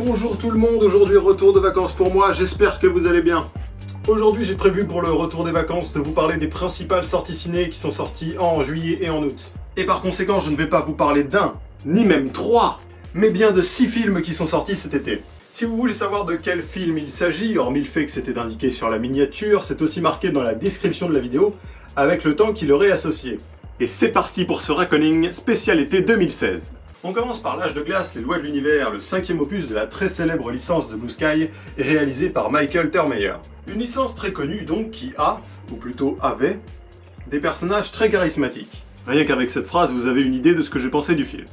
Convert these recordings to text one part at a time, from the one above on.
Bonjour tout le monde, aujourd'hui retour de vacances pour moi, j'espère que vous allez bien. Aujourd'hui j'ai prévu pour le retour des vacances de vous parler des principales sorties ciné qui sont sorties en juillet et en août. Et par conséquent je ne vais pas vous parler d'un, ni même trois, mais bien de 6 films qui sont sortis cet été. Si vous voulez savoir de quel film il s'agit, hormis le fait que c'était indiqué sur la miniature, c'est aussi marqué dans la description de la vidéo, avec le temps qui leur est associé. Et c'est parti pour ce Reckoning spécial été 2016. On commence par L'Âge de glace, les lois de l'univers, le 5e opus de la très célèbre licence de Blue Sky, réalisé par Michael Termeyer. Une licence très connue donc qui a, ou plutôt avait, des personnages très charismatiques. Rien qu'avec cette phrase, vous avez une idée de ce que j'ai pensé du film.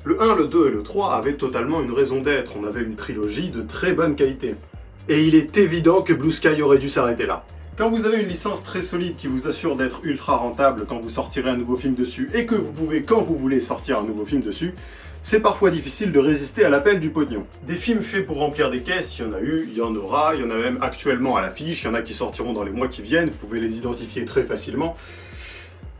Le 1, le 2 et le 3 avaient totalement une raison d'être, on avait une trilogie de très bonne qualité. Et il est évident que Blue Sky aurait dû s'arrêter là. Quand vous avez une licence très solide qui vous assure d'être ultra rentable quand vous sortirez un nouveau film dessus, et que vous pouvez quand vous voulez sortir un nouveau film dessus, c'est parfois difficile de résister à l'appel du pognon. Des films faits pour remplir des caisses, il y en a eu, il y en aura, il y en a même actuellement à l'affiche, il y en a qui sortiront dans les mois qui viennent, vous pouvez les identifier très facilement.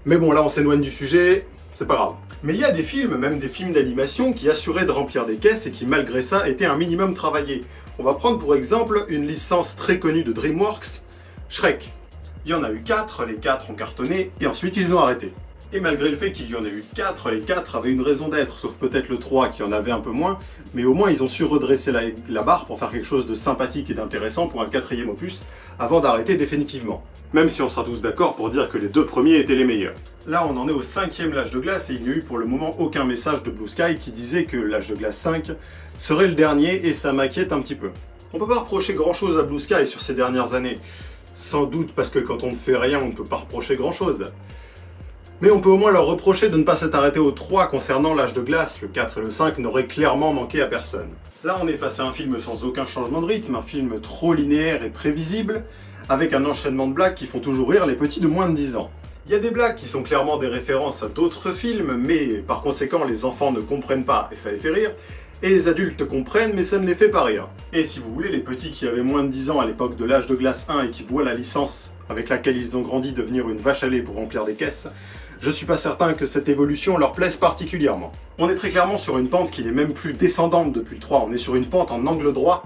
Mais bon, là on s'éloigne du sujet, c'est pas grave. Mais il y a des films, même des films d'animation, qui assuraient de remplir des caisses et qui malgré ça étaient un minimum travaillés. On va prendre pour exemple une licence très connue de DreamWorks, Shrek. Il y en a eu 4, les 4 ont cartonné, et ensuite ils ont arrêté. Et malgré le fait qu'il y en ait eu 4, les 4 avaient une raison d'être, sauf peut-être le 3 qui en avait un peu moins, mais au moins ils ont su redresser la barre pour faire quelque chose de sympathique et d'intéressant pour un 4e opus, avant d'arrêter définitivement. Même si on sera tous d'accord pour dire que les 2 premiers étaient les meilleurs. Là on en est au 5e L'Âge de glace, et il n'y a eu pour le moment aucun message de Blue Sky qui disait que L'Âge de glace 5 serait le dernier, et ça m'inquiète un petit peu. On peut pas reprocher grand chose à Blue Sky sur ces dernières années. Sans doute parce que quand on ne fait rien, on ne peut pas reprocher grand chose. Mais on peut au moins leur reprocher de ne pas s'être arrêté au 3 concernant L'Âge de glace, le 4 et le 5 n'auraient clairement manqué à personne. Là on est face à un film sans aucun changement de rythme, un film trop linéaire et prévisible, avec un enchaînement de blagues qui font toujours rire les petits de moins de 10 ans. Il y a des blagues qui sont clairement des références à d'autres films, mais par conséquent les enfants ne comprennent pas et ça les fait rire, et les adultes comprennent mais ça ne les fait pas rire. Et si vous voulez, les petits qui avaient moins de 10 ans à l'époque de L'Âge de glace 1 et qui voient la licence avec laquelle ils ont grandi devenir une vache à lait pour remplir des caisses, je suis pas certain que cette évolution leur plaise particulièrement. On est très clairement sur une pente qui n'est même plus descendante depuis le 3, on est sur une pente en angle droit,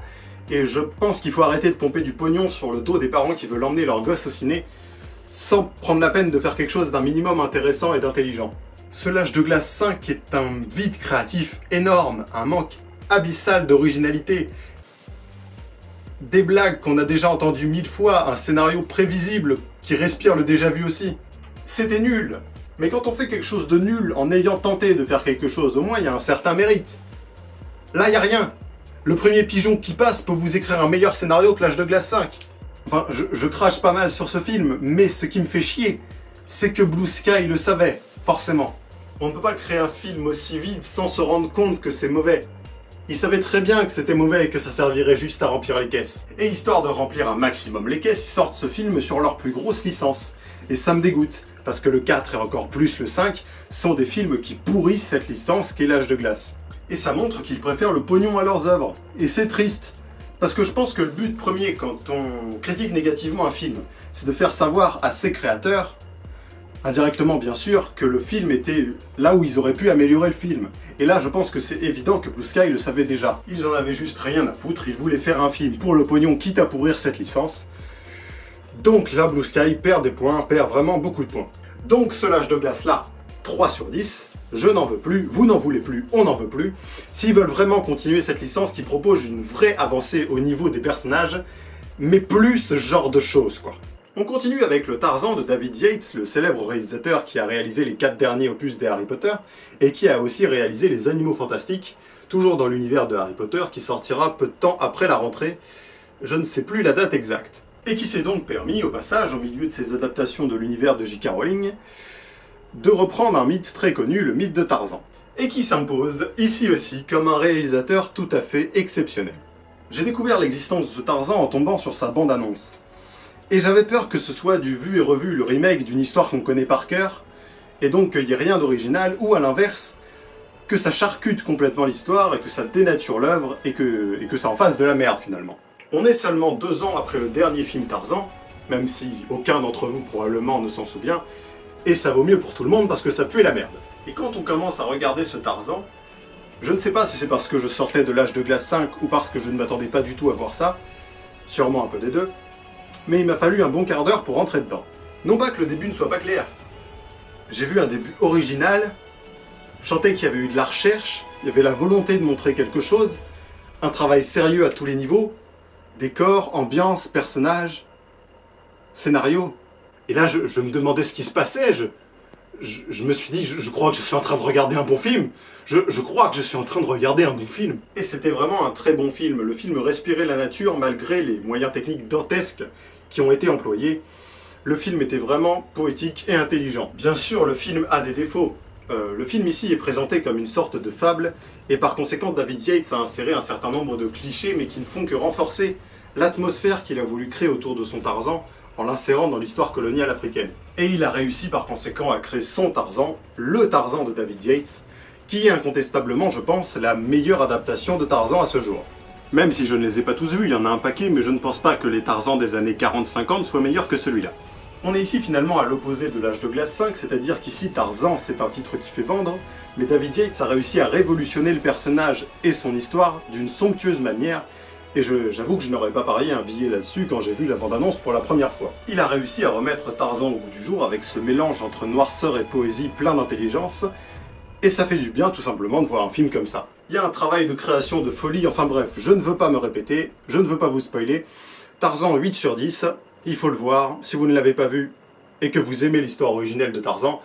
et je pense qu'il faut arrêter de pomper du pognon sur le dos des parents qui veulent emmener leur gosse au ciné, sans prendre la peine de faire quelque chose d'un minimum intéressant et d'intelligent. Ce L'Âge de glace 5 est un vide créatif énorme, un manque abyssal d'originalité. Des blagues qu'on a déjà entendues 1000 fois, un scénario prévisible qui respire le déjà vu aussi. C'était nul. Mais quand on fait quelque chose de nul en ayant tenté de faire quelque chose, au moins il y a un certain mérite. Là il n'y a rien. Le premier pigeon qui passe peut vous écrire un meilleur scénario que L'Âge de glace 5. Enfin, je crache pas mal sur ce film, mais ce qui me fait chier, c'est que Blue Sky le savait, forcément. On ne peut pas créer un film aussi vide sans se rendre compte que c'est mauvais. Ils savaient très bien que c'était mauvais et que ça servirait juste à remplir les caisses. Et histoire de remplir un maximum les caisses, ils sortent ce film sur leur plus grosse licence. Et ça me dégoûte, parce que le 4 et encore plus le 5 sont des films qui pourrissent cette licence qu'est L'Âge de glace. Et ça montre qu'ils préfèrent le pognon à leurs œuvres. Et c'est triste. Parce que je pense que le but premier quand on critique négativement un film, c'est de faire savoir à ses créateurs, indirectement bien sûr, que le film était là où ils auraient pu améliorer le film. Et là je pense que c'est évident que Blue Sky le savait déjà. Ils en avaient juste rien à foutre, ils voulaient faire un film pour le pognon quitte à pourrir cette licence. Donc là Blue Sky perd des points, perd vraiment beaucoup de points. Donc ce L'Âge de glace là, 3 sur 10, je n'en veux plus, vous n'en voulez plus, on n'en veut plus. S'ils veulent vraiment continuer cette licence qui propose une vraie avancée au niveau des personnages, mais plus ce genre de choses quoi. On continue avec le Tarzan de David Yates, le célèbre réalisateur qui a réalisé les 4 derniers opus des Harry Potter, et qui a aussi réalisé Les Animaux Fantastiques, toujours dans l'univers de Harry Potter, qui sortira peu de temps après la rentrée, je ne sais plus la date exacte. Et qui s'est donc permis, au passage, au milieu de ses adaptations de l'univers de J.K. Rowling, de reprendre un mythe très connu, le mythe de Tarzan. Et qui s'impose, ici aussi, comme un réalisateur tout à fait exceptionnel. J'ai découvert l'existence de ce Tarzan en tombant sur sa bande-annonce. Et j'avais peur que ce soit du vu et revu, le remake d'une histoire qu'on connaît par cœur, et donc qu'il n'y ait rien d'original, ou à l'inverse, que ça charcute complètement l'histoire, et que ça dénature l'œuvre, et que ça en fasse de la merde finalement. On est seulement 2 ans après le dernier film Tarzan, même si aucun d'entre vous probablement ne s'en souvient, et ça vaut mieux pour tout le monde parce que ça pue la merde. Et quand on commence à regarder ce Tarzan, Je ne sais pas si c'est parce que je sortais de l'âge de glace 5 ou parce que je ne m'attendais pas du tout à voir ça, sûrement un peu des deux, mais il m'a fallu un bon quart d'heure pour rentrer dedans. Non pas que le début ne soit pas clair. J'ai vu un début original, je sentais qu'il y avait eu de la recherche, il y avait la volonté de montrer quelque chose, un travail sérieux à tous les niveaux, décor, ambiance, personnages, scénario. Et là, je me demandais ce qui se passait, je me suis dit, je crois que je suis en train de regarder un bon film. Je crois que je suis en train de regarder un bon film. Et c'était vraiment un très bon film. Le film respirait la nature malgré les moyens techniques dantesques qui ont été employés. Le film était vraiment poétique et intelligent. Bien sûr, le film a des défauts. Le film ici est présenté comme une sorte de fable, et par conséquent David Yates a inséré un certain nombre de clichés, mais qui ne font que renforcer l'atmosphère qu'il a voulu créer autour de son Tarzan, en l'insérant dans l'histoire coloniale africaine. Et il a réussi par conséquent à créer son Tarzan, le Tarzan de David Yates, qui est incontestablement, je pense, la meilleure adaptation de Tarzan à ce jour. Même si je ne les ai pas tous vus, il y en a un paquet, mais je ne pense pas que les Tarzans des années 40-50 soient meilleurs que celui-là. On est ici finalement à l'opposé de l'âge de glace 5, c'est-à-dire qu'ici Tarzan c'est un titre qui fait vendre, mais David Yates a réussi à révolutionner le personnage et son histoire d'une somptueuse manière, et j'avoue que je n'aurais pas parié un billet là-dessus quand j'ai vu la bande-annonce pour la première fois. Il a réussi à remettre Tarzan au goût du jour avec ce mélange entre noirceur et poésie plein d'intelligence, et ça fait du bien tout simplement de voir un film comme ça. Il y a un travail de création de folie, enfin bref, je ne veux pas me répéter, je ne veux pas vous spoiler. Tarzan 8 sur 10, il faut le voir, si vous ne l'avez pas vu, et que vous aimez l'histoire originelle de Tarzan,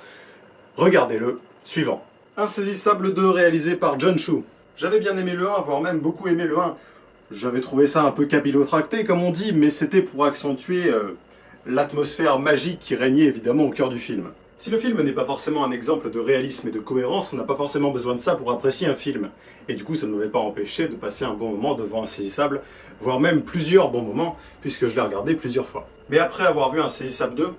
regardez-le. Suivant. Insaisissable 2 réalisé par John Chu. J'avais bien aimé le 1, voire même beaucoup aimé le 1. J'avais trouvé ça un peu capillotracté comme on dit, mais c'était pour accentuer l'atmosphère magique qui régnait évidemment au cœur du film. Si le film n'est pas forcément un exemple de réalisme et de cohérence, on n'a pas forcément besoin de ça pour apprécier un film. Et du coup, ça ne m'avait pas empêché de passer un bon moment devant Insaisissable, voire même plusieurs bons moments, puisque je l'ai regardé plusieurs fois. Mais après avoir vu Insaisissable 2,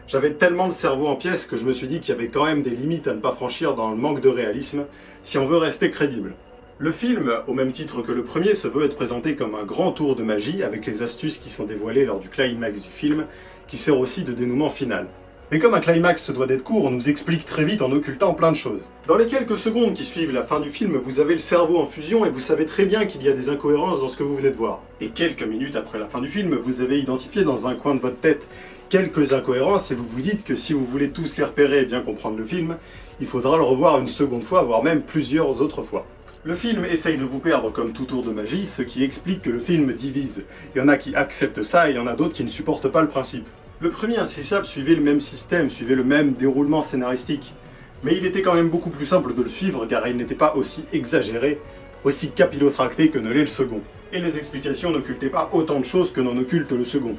j'avais tellement le cerveau en pièces que je me suis dit qu'il y avait quand même des limites à ne pas franchir dans le manque de réalisme, si on veut rester crédible. Le film, au même titre que le premier, se veut être présenté comme un grand tour de magie, avec les astuces qui sont dévoilées lors du climax du film, qui sert aussi de dénouement final. Mais comme un climax se doit d'être court, on nous explique très vite en occultant plein de choses. Dans les quelques secondes qui suivent la fin du film, vous avez le cerveau en fusion et vous savez très bien qu'il y a des incohérences dans ce que vous venez de voir. Et quelques minutes après la fin du film, vous avez identifié dans un coin de votre tête quelques incohérences et vous vous dites que si vous voulez tous les repérer et bien comprendre le film, il faudra le revoir une seconde fois, voire même plusieurs autres fois. Le film essaye de vous perdre comme tout tour de magie, ce qui explique que le film divise. Il y en a qui acceptent ça et il y en a d'autres qui ne supportent pas le principe. Le premier Insaisissable suivait le même système, suivait le même déroulement scénaristique. Mais il était quand même beaucoup plus simple de le suivre car il n'était pas aussi exagéré, aussi capillotracté que ne l'est le second. Et les explications n'occultaient pas autant de choses que n'en occulte le second.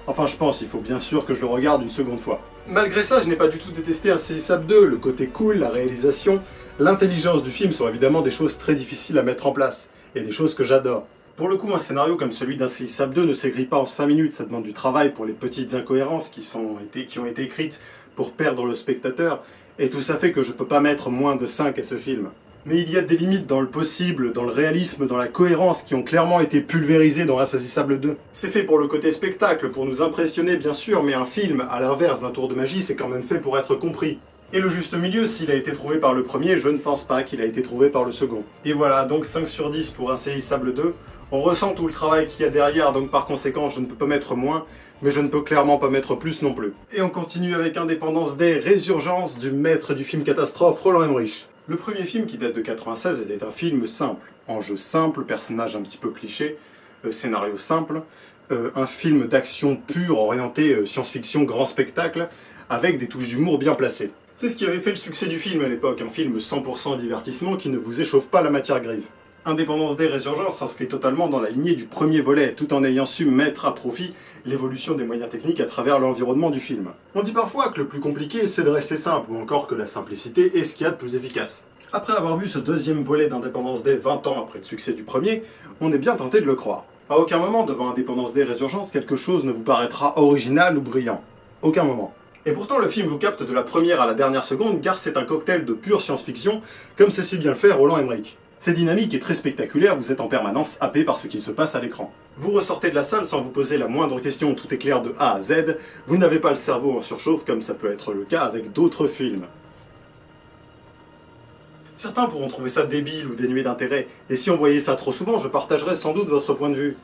Enfin je pense, il faut bien sûr que je le regarde une seconde fois. Malgré ça, je n'ai pas du tout détesté Insaisissable 2, le côté cool, la réalisation, l'intelligence du film sont évidemment des choses très difficiles à mettre en place, et des choses que j'adore. Pour le coup, un scénario comme celui d'Insaisissable 2 ne s'écrit pas en 5 minutes, ça demande du travail pour les petites incohérences qui ont été écrites pour perdre le spectateur, et tout ça fait que je peux pas mettre moins de 5 à ce film. Mais il y a des limites dans le possible, dans le réalisme, dans la cohérence qui ont clairement été pulvérisées dans Insaisissable 2. C'est fait pour le côté spectacle, pour nous impressionner bien sûr, mais un film, à l'inverse d'un tour de magie, c'est quand même fait pour être compris. Et le juste milieu, s'il a été trouvé par le premier, je ne pense pas qu'il a été trouvé par le second. Et voilà, donc 5 sur 10 pour Insaisissable 2. On ressent tout le travail qu'il y a derrière, donc par conséquent, je ne peux pas mettre moins, mais je ne peux clairement pas mettre plus non plus. Et on continue avec Indépendance Day, Résurgence du maître du film catastrophe, Roland Emmerich. Le premier film, qui date de 96, était un film simple. Enjeu simple, personnage un petit peu cliché, scénario simple, un film d'action pure orienté science-fiction grand spectacle, avec des touches d'humour bien placées. C'est ce qui avait fait le succès du film à l'époque, un film 100% divertissement qui ne vous échauffe pas la matière grise. Indépendance Day Résurgence s'inscrit totalement dans la lignée du premier volet, tout en ayant su mettre à profit l'évolution des moyens techniques à travers l'environnement du film. On dit parfois que le plus compliqué c'est de rester simple, ou encore que la simplicité est ce qu'il y a de plus efficace. Après avoir vu ce deuxième volet d'Indépendance Day 20 ans après le succès du premier, on est bien tenté de le croire. À aucun moment devant Indépendance Day Résurgence, quelque chose ne vous paraîtra original ou brillant. Aucun moment. Et pourtant le film vous capte de la première à la dernière seconde car c'est un cocktail de pure science-fiction, comme sait si bien le faire Roland Emmerich. C'est dynamique et très spectaculaire, vous êtes en permanence happé par ce qui se passe à l'écran. Vous ressortez de la salle sans vous poser la moindre question, tout est clair de A à Z, vous n'avez pas le cerveau en surchauffe comme ça peut être le cas avec d'autres films. Certains pourront trouver ça débile ou dénué d'intérêt, et si on voyait ça trop souvent, je partagerais sans doute votre point de vue.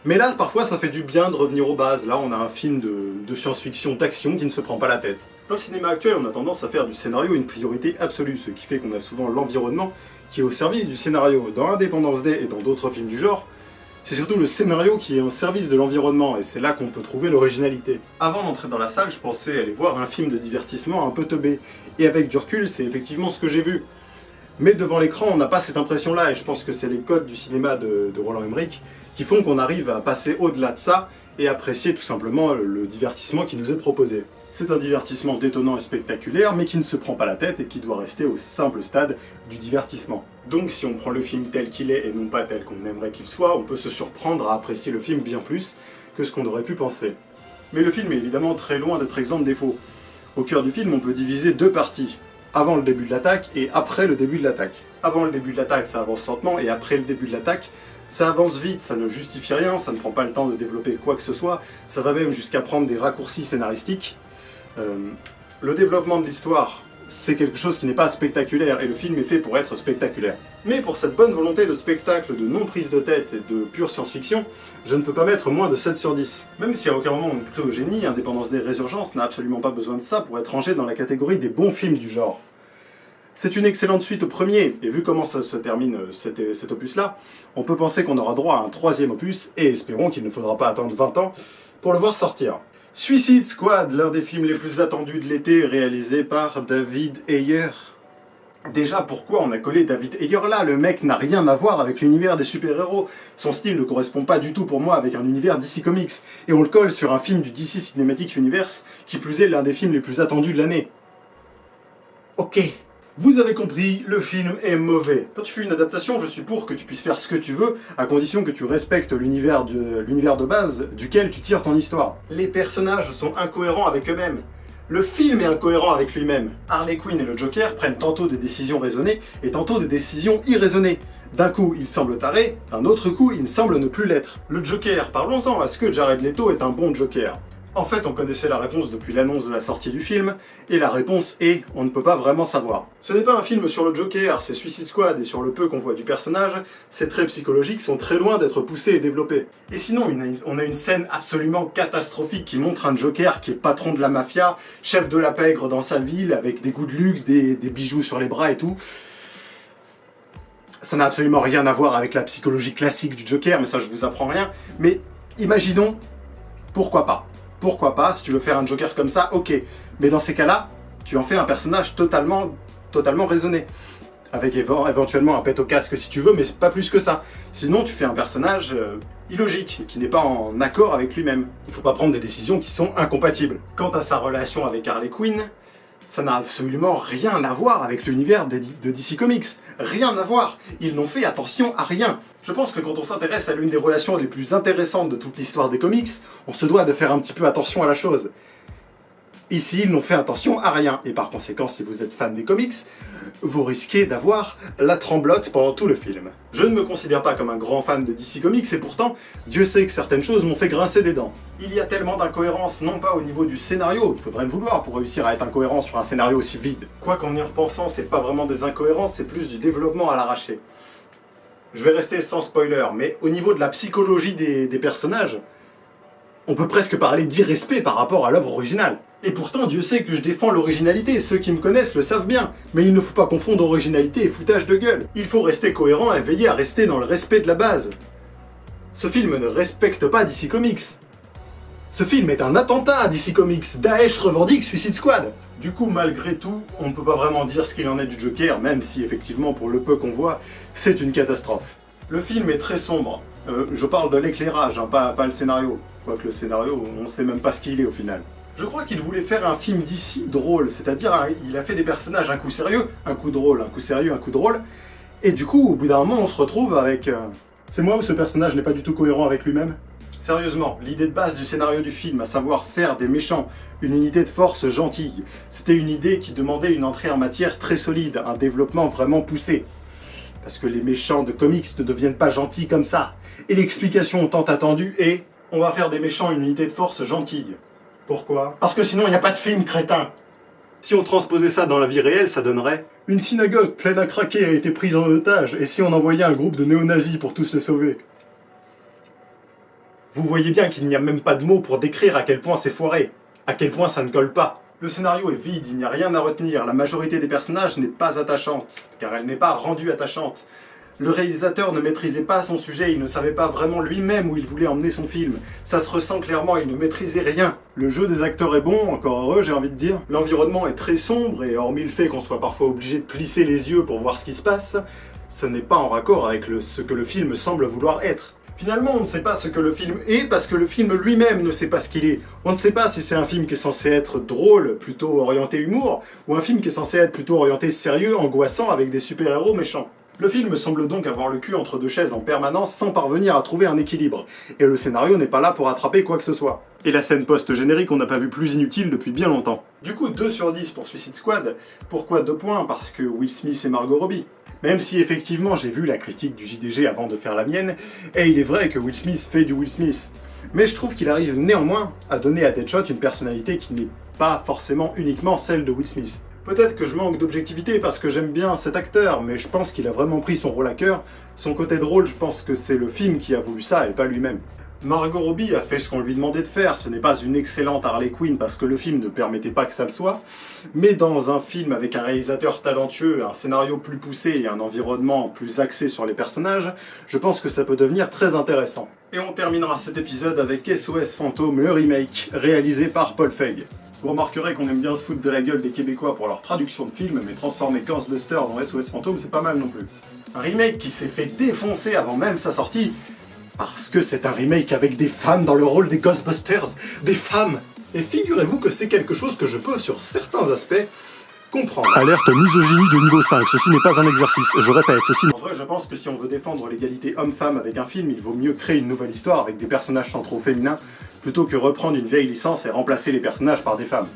Mais là, parfois, ça fait du bien de revenir aux bases. Là, on a un film de science-fiction, d'action qui ne se prend pas la tête. Dans le cinéma actuel, on a tendance à faire du scénario une priorité absolue, ce qui fait qu'on a souvent l'environnement qui est au service du scénario. Dans Independence Day et dans d'autres films du genre, c'est surtout le scénario qui est au service de l'environnement, et c'est là qu'on peut trouver l'originalité. Avant d'entrer dans la salle, je pensais aller voir un film de divertissement un peu teubé, et avec du recul, c'est effectivement ce que j'ai vu. Mais devant l'écran, on n'a pas cette impression-là, et je pense que c'est les codes du cinéma de Roland Emmerich qui font qu'on arrive à passer au-delà de ça et apprécier tout simplement le divertissement qui nous est proposé. C'est un divertissement détonnant et spectaculaire, mais qui ne se prend pas la tête et qui doit rester au simple stade du divertissement. Donc si on prend le film tel qu'il est et non pas tel qu'on aimerait qu'il soit, on peut se surprendre à apprécier le film bien plus que ce qu'on aurait pu penser. Mais le film est évidemment très loin d'être exempt de défauts. Au cœur du film, on peut diviser deux parties. Avant le début de l'attaque et après le début de l'attaque. Avant le début de l'attaque, ça avance lentement, et après le début de l'attaque, ça avance vite, ça ne justifie rien, ça ne prend pas le temps de développer quoi que ce soit, ça va même jusqu'à prendre des raccourcis scénaristiques. Le développement de l'histoire, c'est quelque chose qui n'est pas spectaculaire, et le film est fait pour être spectaculaire. Mais pour cette bonne volonté de spectacle, de non-prise de tête et de pure science-fiction, je ne peux pas mettre moins de 7 sur 10. Même si à aucun moment on ne crée au génie, Independence Day Résurgence n'a absolument pas besoin de ça pour être rangé dans la catégorie des bons films du genre. C'est une excellente suite au premier, et vu comment ça se termine cet opus-là, on peut penser qu'on aura droit à un troisième opus, et espérons qu'il ne faudra pas attendre 20 ans pour le voir sortir. Suicide Squad, l'un des films les plus attendus de l'été, réalisé par David Ayer. Déjà, pourquoi on a collé David Ayer là? Le mec n'a rien à voir avec l'univers des super-héros. Son style ne correspond pas du tout pour moi avec un univers DC Comics, et on le colle sur un film du DC Cinematic Universe, qui plus est l'un des films les plus attendus de l'année. Ok. Vous avez compris, le film est mauvais. Quand tu fais une adaptation, je suis pour que tu puisses faire ce que tu veux, à condition que tu respectes l'univers de base duquel tu tires ton histoire. Les personnages sont incohérents avec eux-mêmes. Le film est incohérent avec lui-même. Harley Quinn et le Joker prennent tantôt des décisions raisonnées et tantôt des décisions irraisonnées. D'un coup, il semble taré, d'un autre coup, il semble ne plus l'être. Le Joker, parlons-en, est-ce que Jared Leto est un bon Joker? En fait, on connaissait la réponse depuis l'annonce de la sortie du film, et la réponse est « on ne peut pas vraiment savoir ». Ce n'est pas un film sur le Joker, c'est Suicide Squad, et sur le peu qu'on voit du personnage, ses traits psychologiques sont très loin d'être poussés et développés. Et sinon, on a une scène absolument catastrophique qui montre un Joker qui est patron de la mafia, chef de la pègre dans sa ville, avec des goûts de luxe, des bijoux sur les bras et tout. Ça n'a absolument rien à voir avec la psychologie classique du Joker, mais ça je vous apprends rien. Mais imaginons, pourquoi pas? Pourquoi pas, si tu veux faire un Joker comme ça, ok. Mais dans ces cas-là, tu en fais un personnage totalement raisonné. Avec éventuellement un pet au casque si tu veux, mais pas plus que ça. Sinon, tu fais un personnage illogique, qui n'est pas en accord avec lui-même. Il faut pas prendre des décisions qui sont incompatibles. Quant à sa relation avec Harley Quinn, ça n'a absolument rien à voir avec l'univers de DC Comics. Rien à voir. Ils n'ont fait attention à rien. Je pense que quand on s'intéresse à l'une des relations les plus intéressantes de toute l'histoire des comics, on se doit de faire un petit peu attention à la chose. Ici, ils n'ont fait attention à rien, et par conséquent, si vous êtes fan des comics, vous risquez d'avoir la tremblote pendant tout le film. Je ne me considère pas comme un grand fan de DC Comics, et pourtant, Dieu sait que certaines choses m'ont fait grincer des dents. Il y a tellement d'incohérences, non pas au niveau du scénario, il faudrait le vouloir pour réussir à être incohérent sur un scénario aussi vide. Quoi qu'en y repensant, c'est pas vraiment des incohérences, c'est plus du développement à l'arraché. Je vais rester sans spoiler, mais au niveau de la psychologie des personnages, on peut presque parler d'irrespect par rapport à l'œuvre originale. Et pourtant, Dieu sait que je défends l'originalité, ceux qui me connaissent le savent bien, mais il ne faut pas confondre originalité et foutage de gueule. Il faut rester cohérent et veiller à rester dans le respect de la base. Ce film ne respecte pas DC Comics. Ce film est un attentat à DC Comics. Daesh revendique Suicide Squad. Du coup, malgré tout, on ne peut pas vraiment dire ce qu'il en est du Joker, même si effectivement, pour le peu qu'on voit, c'est une catastrophe. Le film est très sombre. Je parle de l'éclairage, hein, pas le scénario. Quoique le scénario, on sait même pas ce qu'il est au final. Je crois qu'il voulait faire un film d'ici drôle, c'est-à-dire il a fait des personnages un coup sérieux, un coup drôle, un coup sérieux, un coup drôle, et du coup, au bout d'un moment, on se retrouve avec... C'est moi où ce personnage n'est pas du tout cohérent avec lui-même? Sérieusement, l'idée de base du scénario du film, à savoir faire des méchants une unité de force gentille, c'était une idée qui demandait une entrée en matière très solide, un développement vraiment poussé. Parce que les méchants de comics ne deviennent pas gentils comme ça. Et l'explication tant attendue est « on va faire des méchants une unité de force gentille ». Pourquoi? Parce que sinon il n'y a pas de film, crétin. Si on transposait ça dans la vie réelle, ça donnerait Une synagogue pleine à craquer a été prise en otage, et si on envoyait un groupe de néo-nazis pour tous les sauver? Vous voyez bien qu'il n'y a même pas de mots pour décrire à quel point c'est foiré, à quel point ça ne colle pas. Le scénario est vide, il n'y a rien à retenir, la majorité des personnages n'est pas attachante, car elle n'est pas rendue attachante. Le réalisateur ne maîtrisait pas son sujet, il ne savait pas vraiment lui-même où il voulait emmener son film. Ça se ressent clairement, il ne maîtrisait rien. Le jeu des acteurs est bon, encore heureux j'ai envie de dire. L'environnement est très sombre, et hormis le fait qu'on soit parfois obligé de plisser les yeux pour voir ce qui se passe, ce n'est pas en raccord avec ce que le film semble vouloir être. Finalement, on ne sait pas ce que le film est parce que le film lui-même ne sait pas ce qu'il est. On ne sait pas si c'est un film qui est censé être drôle, plutôt orienté humour, ou un film qui est censé être plutôt orienté sérieux, angoissant, avec des super-héros méchants. Le film semble donc avoir le cul entre deux chaises en permanence sans parvenir à trouver un équilibre, et le scénario n'est pas là pour attraper quoi que ce soit. Et la scène post-générique on n'a pas vu plus inutile depuis bien longtemps. Du coup 2 sur 10 pour Suicide Squad. Pourquoi 2 points? Parce que Will Smith et Margot Robbie. Même si effectivement j'ai vu la critique du JDG avant de faire la mienne, et il est vrai que Will Smith fait du Will Smith. Mais je trouve qu'il arrive néanmoins à donner à Deadshot une personnalité qui n'est pas forcément uniquement celle de Will Smith. Peut-être que je manque d'objectivité parce que j'aime bien cet acteur, mais je pense qu'il a vraiment pris son rôle à cœur. Son côté drôle, je pense que c'est le film qui a voulu ça et pas lui-même. Margot Robbie a fait ce qu'on lui demandait de faire, ce n'est pas une excellente Harley Quinn parce que le film ne permettait pas que ça le soit, mais dans un film avec un réalisateur talentueux, un scénario plus poussé et un environnement plus axé sur les personnages, je pense que ça peut devenir très intéressant. Et on terminera cet épisode avec SOS Fantôme, le remake, réalisé par Paul Feig. Vous remarquerez qu'on aime bien se foutre de la gueule des Québécois pour leur traduction de film, mais transformer Ghostbusters en SOS Fantôme, c'est pas mal non plus. Un remake qui s'est fait défoncer avant même sa sortie, parce que c'est un remake avec des femmes dans le rôle des Ghostbusters, des femmes. Et figurez-vous que c'est quelque chose que je peux, sur certains aspects, comprendre. Alerte misogynie de niveau 5, ceci n'est pas un exercice, je répète, ceci n'est... En vrai, je pense que si on veut défendre l'égalité homme-femme avec un film, il vaut mieux créer une nouvelle histoire avec des personnages centraux féminins, plutôt que reprendre une vieille licence et remplacer les personnages par des femmes.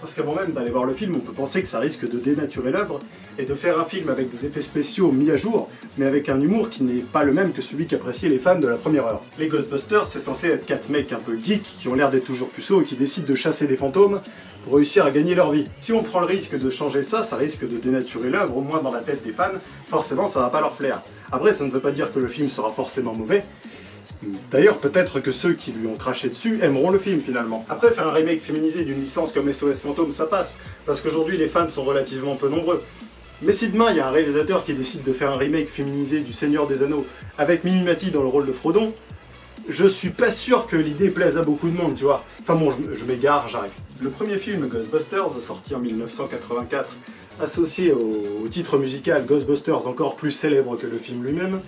Parce qu'avant même d'aller voir le film, on peut penser que ça risque de dénaturer l'œuvre, et de faire un film avec des effets spéciaux mis à jour, mais avec un humour qui n'est pas le même que celui qu'appréciaient les fans de la première heure. Les Ghostbusters, c'est censé être 4 mecs un peu geeks, qui ont l'air d'être toujours puceaux et qui décident de chasser des fantômes pour réussir à gagner leur vie. Si on prend le risque de changer ça, ça risque de dénaturer l'œuvre, au moins dans la tête des fans, forcément ça va pas leur plaire. Après, ça ne veut pas dire que le film sera forcément mauvais. D'ailleurs, peut-être que ceux qui lui ont craché dessus aimeront le film finalement. Après, faire un remake féminisé d'une licence comme SOS Fantôme, ça passe, parce qu'aujourd'hui les fans sont relativement peu nombreux. Mais si demain il y a un réalisateur qui décide de faire un remake féminisé du Seigneur des Anneaux avec Mimimati dans le rôle de Frodon, je suis pas sûr que l'idée plaise à beaucoup de monde, tu vois. Enfin bon, je m'égare, j'arrête. Le premier film Ghostbusters, sorti en 1984, associé au titre musical Ghostbusters encore plus célèbre que le film lui-même,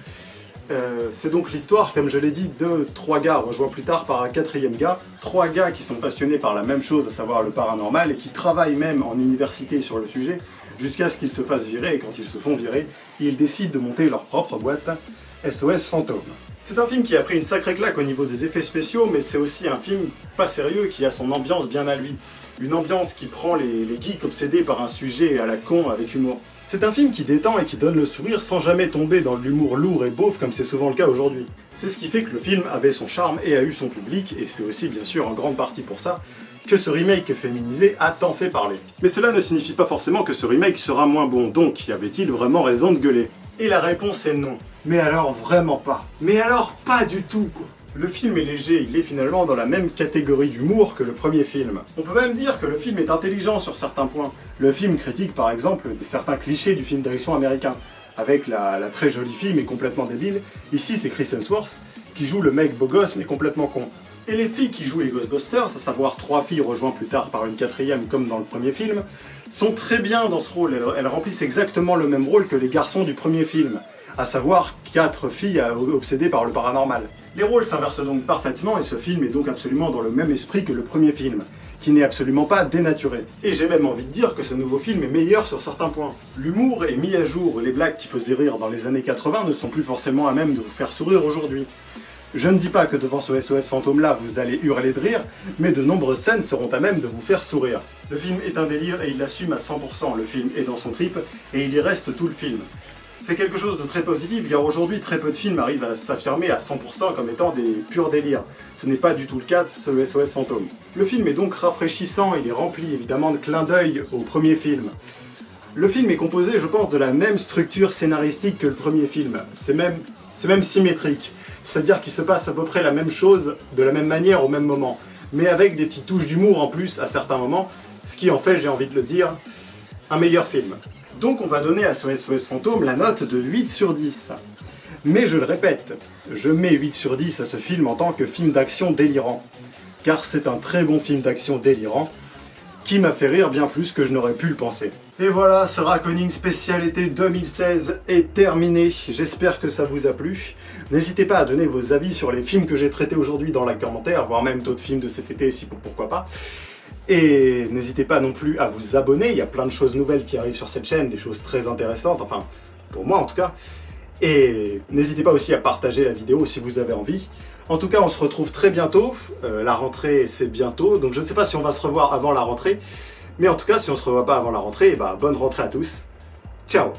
c'est donc l'histoire, comme je l'ai dit, de 3 gars rejoints plus tard par un 4e gars, 3 gars qui sont passionnés par la même chose, à savoir le paranormal, et qui travaillent même en université sur le sujet, jusqu'à ce qu'ils se fassent virer, et quand ils se font virer, ils décident de monter leur propre boîte, SOS Fantôme. C'est un film qui a pris une sacrée claque au niveau des effets spéciaux, mais c'est aussi un film pas sérieux qui a son ambiance bien à lui. Une ambiance qui prend les geeks obsédés par un sujet à la con avec humour. C'est un film qui détend et qui donne le sourire sans jamais tomber dans l'humour lourd et beauf comme c'est souvent le cas aujourd'hui. C'est ce qui fait que le film avait son charme et a eu son public, et c'est aussi bien sûr en grande partie pour ça que ce remake féminisé a tant fait parler. Mais cela ne signifie pas forcément que ce remake sera moins bon, donc y avait-il vraiment raison de gueuler? Et la réponse est non. Mais alors vraiment pas. Mais alors pas du tout quoi. Le film est léger, il est finalement dans la même catégorie d'humour que le premier film. On peut même dire que le film est intelligent sur certains points. Le film critique par exemple certains clichés du film d'action américain, avec la très jolie fille mais complètement débile. Ici c'est Chris Hemsworth, qui joue le mec beau gosse mais complètement con. Et les filles qui jouent les Ghostbusters, à savoir 3 filles rejointes plus tard par une 4e comme dans le premier film, sont très bien dans ce rôle, elles remplissent exactement le même rôle que les garçons du premier film, à savoir 4 filles obsédées par le paranormal. Les rôles s'inversent donc parfaitement et ce film est donc absolument dans le même esprit que le premier film, qui n'est absolument pas dénaturé. Et j'ai même envie de dire que ce nouveau film est meilleur sur certains points. L'humour est mis à jour, les blagues qui faisaient rire dans les années 80 ne sont plus forcément à même de vous faire sourire aujourd'hui. Je ne dis pas que devant ce SOS Fantôme là vous allez hurler de rire, mais de nombreuses scènes seront à même de vous faire sourire. Le film est un délire et il l'assume à 100%, le film est dans son trip et il y reste tout le film. C'est quelque chose de très positif car aujourd'hui très peu de films arrivent à s'affirmer à 100% comme étant des purs délires. Ce n'est pas du tout le cas de ce SOS Fantôme. Le film est donc rafraîchissant, il est rempli évidemment de clins d'œil au premier film. Le film est composé, je pense, de la même structure scénaristique que le premier film. C'est même symétrique. C'est-à-dire qu'il se passe à peu près la même chose, de la même manière, au même moment. Mais avec des petites touches d'humour en plus à certains moments, ce qui en fait, j'ai envie de le dire, un meilleur film. Donc on va donner à SOS Fantôme la note de 8 sur 10. Mais je le répète, je mets 8 sur 10 à ce film en tant que film d'action délirant. Car c'est un très bon film d'action délirant, qui m'a fait rire bien plus que je n'aurais pu le penser. Et voilà, ce Raconing spécial été 2016 est terminé. J'espère que ça vous a plu. N'hésitez pas à donner vos avis sur les films que j'ai traités aujourd'hui dans les commentaires, voire même d'autres films de cet été, si pourquoi pas. Et n'hésitez pas non plus à vous abonner, il y a plein de choses nouvelles qui arrivent sur cette chaîne, des choses très intéressantes, enfin, pour moi en tout cas. Et n'hésitez pas aussi à partager la vidéo si vous avez envie. En tout cas, on se retrouve très bientôt. La rentrée, c'est bientôt. Donc je ne sais pas si on va se revoir avant la rentrée. Mais en tout cas, si on ne se revoit pas avant la rentrée, bah, bonne rentrée à tous. Ciao!